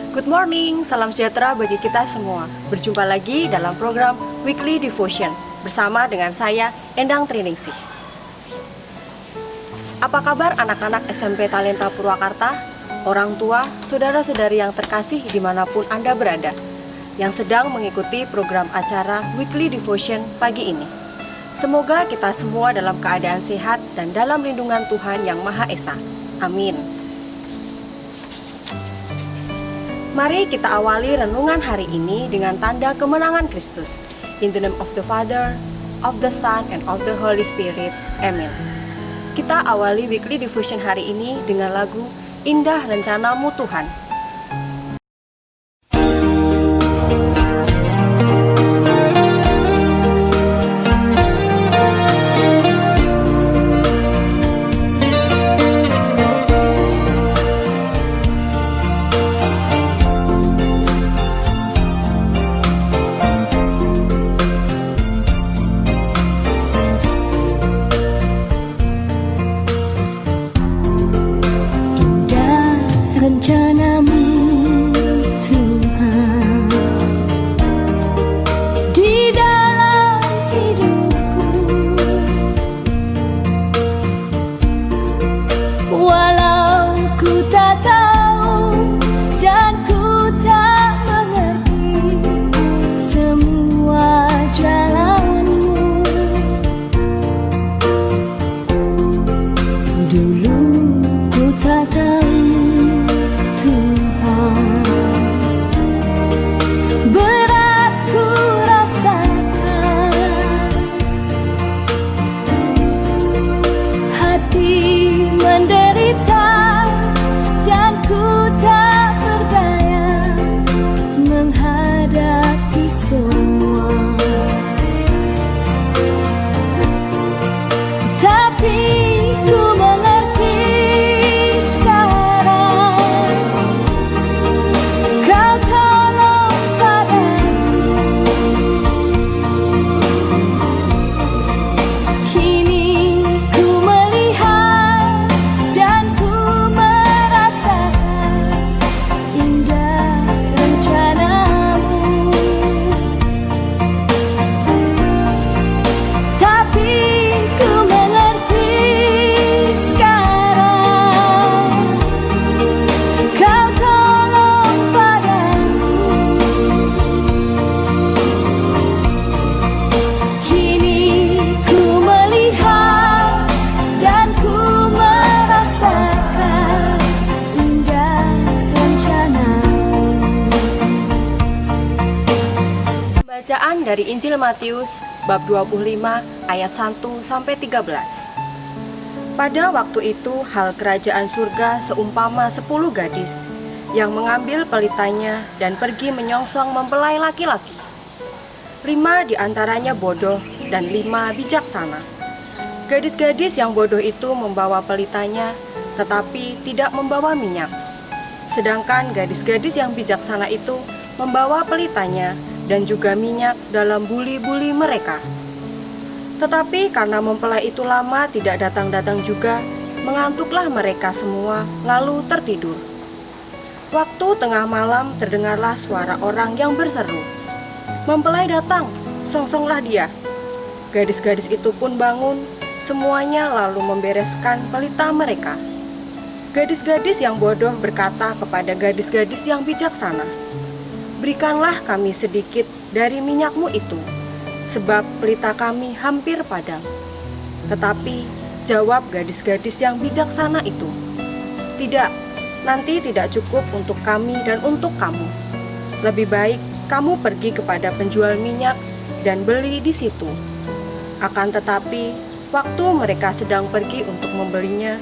Good morning, salam sejahtera bagi kita semua. Berjumpa lagi dalam program Weekly Devotion bersama dengan saya, Endang Triningsih. Apa kabar anak-anak SMP Talenta Purwakarta, orang tua, saudara-saudari yang terkasih dimanapun Anda berada, yang sedang mengikuti program acara Weekly Devotion pagi ini. Semoga kita semua dalam keadaan sehat dan dalam lindungan Tuhan Yang Maha Esa. Amin. Mari kita awali renungan hari ini dengan tanda kemenangan Kristus. In the name of the Father, of the Son, and of the Holy Spirit. Amen. Kita awali Weekly Devotion hari ini dengan lagu Indah Rencanamu Tuhan. Rencanamu Tuhan di dalam hidupku, walau ku tak tahu dan ku tak mengerti semua jalanmu. Dulu ku tak tahu Bacaan dari Injil Matius bab 25 ayat 1 sampai 13. Pada waktu itu hal kerajaan surga seumpama 10 gadis yang mengambil pelitanya dan pergi menyongsong mempelai laki-laki. 5 diantaranya bodoh dan 5 bijaksana. Gadis-gadis yang bodoh itu membawa pelitanya tetapi tidak membawa minyak. Sedangkan gadis-gadis yang bijaksana itu membawa pelitanya dan juga minyak dalam buli-buli mereka. Tetapi karena mempelai itu lama tidak datang-datang juga, mengantuklah mereka semua, lalu tertidur. Waktu tengah malam terdengarlah suara orang yang berseru, "Mempelai datang, songsonglah dia." Gadis-gadis itu pun bangun, semuanya lalu membereskan pelita mereka. Gadis-gadis yang bodoh berkata kepada gadis-gadis yang bijaksana, "Berikanlah kami sedikit dari minyakmu itu, sebab pelita kami hampir padam." Tetapi jawab gadis-gadis yang bijaksana itu, "Tidak, nanti tidak cukup untuk kami dan untuk kamu. Lebih baik kamu pergi kepada penjual minyak dan beli di situ." Akan tetapi, waktu mereka sedang pergi untuk membelinya,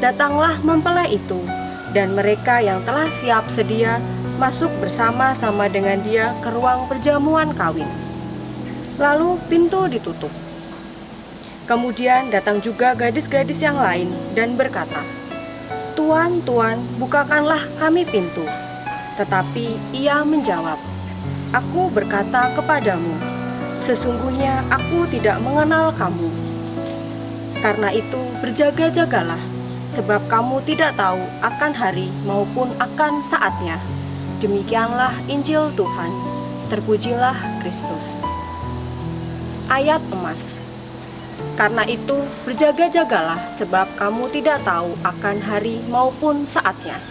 datanglah mempelai itu, dan mereka yang telah siap sedia masuk bersama-sama dengan dia ke ruang perjamuan kawin. Lalu pintu ditutup. Kemudian datang juga gadis-gadis yang lain dan berkata, "Tuan, Tuan, bukakanlah kami pintu." Tetapi ia menjawab, "Aku berkata kepadamu, sesungguhnya aku tidak mengenal kamu. Karena itu berjaga-jagalah, sebab kamu tidak tahu akan hari maupun akan saatnya. Demikianlah Injil Tuhan. Terpujilah Kristus. Ayat emas. Karena itu, berjaga-jagalah sebab kamu tidak tahu akan hari maupun saatnya.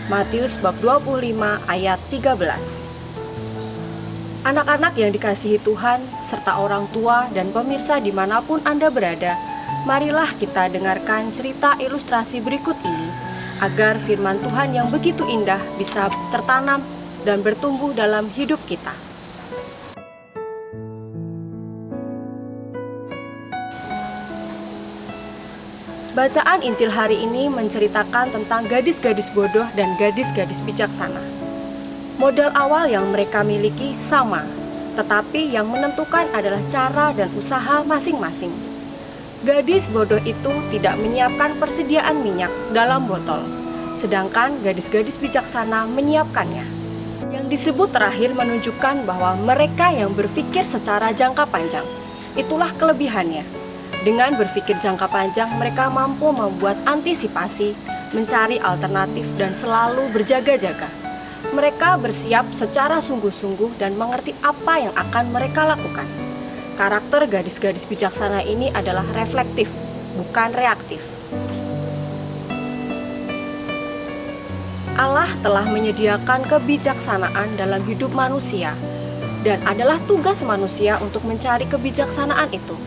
Matius bab 25 ayat 13. Anak-anak yang dikasihi Tuhan, serta orang tua dan pemirsa dimanapun Anda berada, marilah kita dengarkan cerita ilustrasi berikut ini, agar firman Tuhan yang begitu indah bisa tertanam dan bertumbuh dalam hidup kita. Bacaan Injil hari ini menceritakan tentang gadis-gadis bodoh dan gadis-gadis bijaksana. Modal awal yang mereka miliki sama, tetapi yang menentukan adalah cara dan usaha masing-masing. Gadis bodoh itu tidak menyiapkan persediaan minyak dalam botol, sedangkan gadis-gadis bijaksana menyiapkannya. Yang disebut terakhir menunjukkan bahwa mereka yang berpikir secara jangka panjang, itulah kelebihannya. Dengan berpikir jangka panjang, mereka mampu membuat antisipasi, mencari alternatif, dan selalu berjaga-jaga. Mereka bersiap secara sungguh-sungguh dan mengerti apa yang akan mereka lakukan. Karakter gadis-gadis bijaksana ini adalah reflektif, bukan reaktif. Allah telah menyediakan kebijaksanaan dalam hidup manusia, dan adalah tugas manusia untuk mencari kebijaksanaan itu.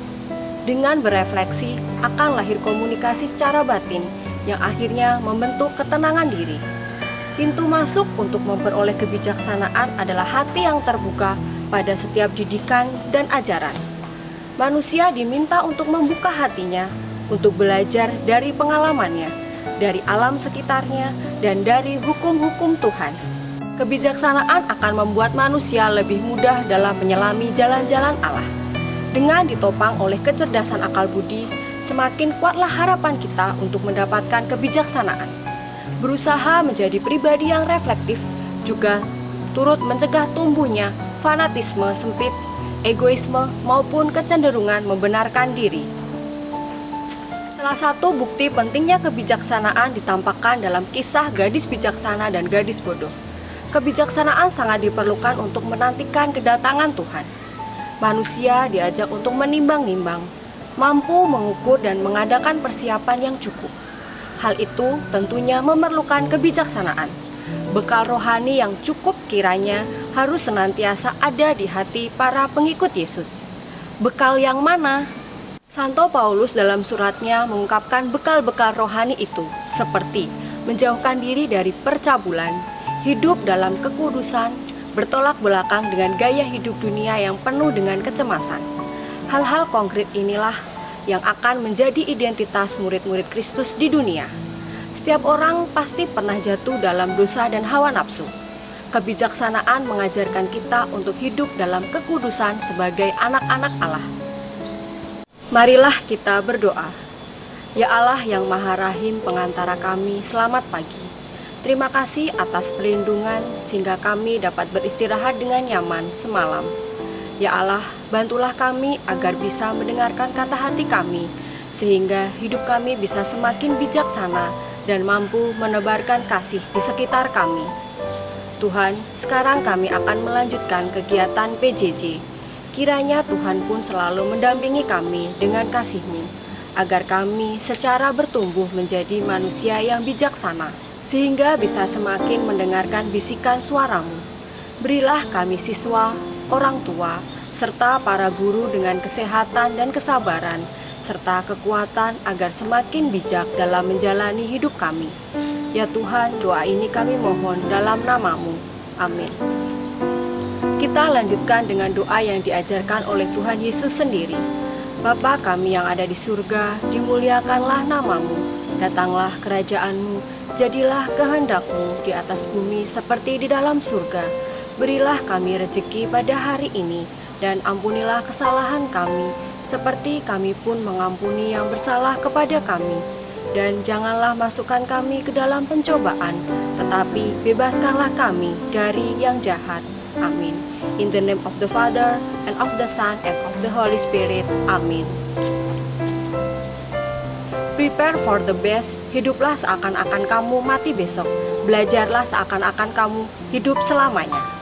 Dengan berefleksi akan lahir komunikasi secara batin yang akhirnya membentuk ketenangan diri. Pintu masuk untuk memperoleh kebijaksanaan adalah hati yang terbuka pada setiap didikan dan ajaran. Manusia diminta untuk membuka hatinya, untuk belajar dari pengalamannya, dari alam sekitarnya, dan dari hukum-hukum Tuhan. Kebijaksanaan akan membuat manusia lebih mudah dalam menyelami jalan-jalan Allah. Dengan ditopang oleh kecerdasan akal budi, semakin kuatlah harapan kita untuk mendapatkan kebijaksanaan. Berusaha menjadi pribadi yang reflektif juga turut mencegah tumbuhnya fanatisme sempit, egoisme, maupun kecenderungan membenarkan diri. Salah satu bukti pentingnya kebijaksanaan ditampakkan dalam kisah gadis bijaksana dan gadis bodoh. Kebijaksanaan sangat diperlukan untuk menantikan kedatangan Tuhan. Manusia diajak untuk menimbang-nimbang, mampu mengukur dan mengadakan persiapan yang cukup. Hal itu tentunya memerlukan kebijaksanaan. Bekal rohani yang cukup kiranya harus senantiasa ada di hati para pengikut Yesus. Bekal yang mana? Santo Paulus dalam suratnya mengungkapkan bekal-bekal rohani itu, seperti menjauhkan diri dari percabulan, hidup dalam kekudusan, bertolak belakang dengan gaya hidup dunia yang penuh dengan kecemasan. Hal-hal konkret inilah yang akan menjadi identitas murid-murid Kristus di dunia. Setiap orang pasti pernah jatuh dalam dosa dan hawa nafsu. Kebijaksanaan mengajarkan kita untuk hidup dalam kekudusan sebagai anak-anak Allah. Marilah kita berdoa. Ya Allah yang Maha Rahim, pengantara kami, selamat pagi. Terima kasih atas perlindungan sehingga kami dapat beristirahat dengan nyaman semalam. Ya Allah, bantulah kami agar bisa mendengarkan kata hati kami, sehingga hidup kami bisa semakin bijaksana dan mampu menebarkan kasih di sekitar kami. Tuhan, sekarang kami akan melanjutkan kegiatan PJJ. Kiranya Tuhan pun selalu mendampingi kami dengan kasih-Mu, agar kami secara bertumbuh menjadi manusia yang bijaksana, sehingga bisa semakin mendengarkan bisikan suara-Mu. Berilah kami siswa, orang tua, serta para guru dengan kesehatan dan kesabaran, serta kekuatan agar semakin bijak dalam menjalani hidup kami. Ya Tuhan, doa ini kami mohon dalam nama-Mu. Amin. Kita lanjutkan dengan doa yang diajarkan oleh Tuhan Yesus sendiri. Bapa kami yang ada di surga, dimuliakanlah nama-Mu, datanglah kerajaan-Mu, jadilah kehendak-Mu di atas bumi seperti di dalam surga. Berilah kami rezeki pada hari ini, dan ampunilah kesalahan kami, seperti kami pun mengampuni yang bersalah kepada kami. Dan janganlah masukkan kami ke dalam pencobaan, tetapi bebaskanlah kami dari yang jahat. Amin. In the name of the Father, and of the Son, and of the Holy Spirit. Amin. Prepare for the best, hiduplah seakan-akan kamu mati besok. Belajarlah seakan-akan kamu hidup selamanya.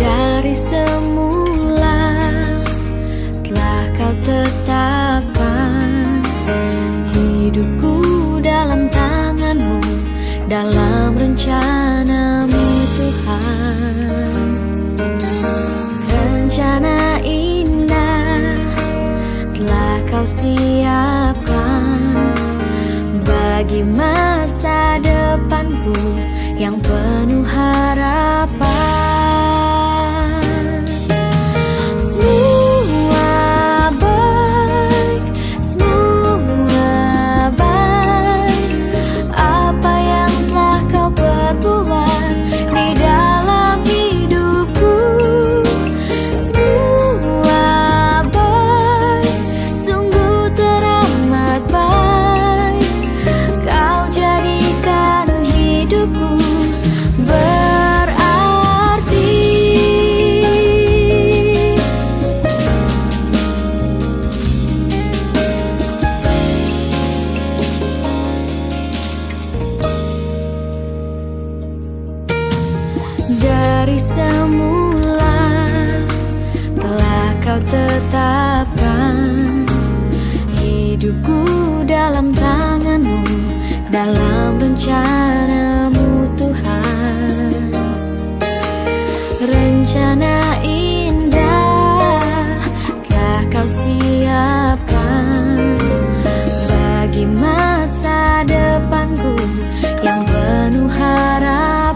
Dari semula telah kau tetapkan hidupku dalam tanganmu, dalam rencanamu Tuhan. Rencana indah telah kau siapkan bagi masa depanku yang penuh harapan. Dari semula telah kau tetapkan hidupku dalam tanganmu, dalam rencanamu Tuhan. Rencana indah telah kau siapkan bagi masa depanku yang penuh harapan.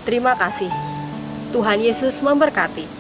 Terima kasih. Tuhan Yesus memberkati.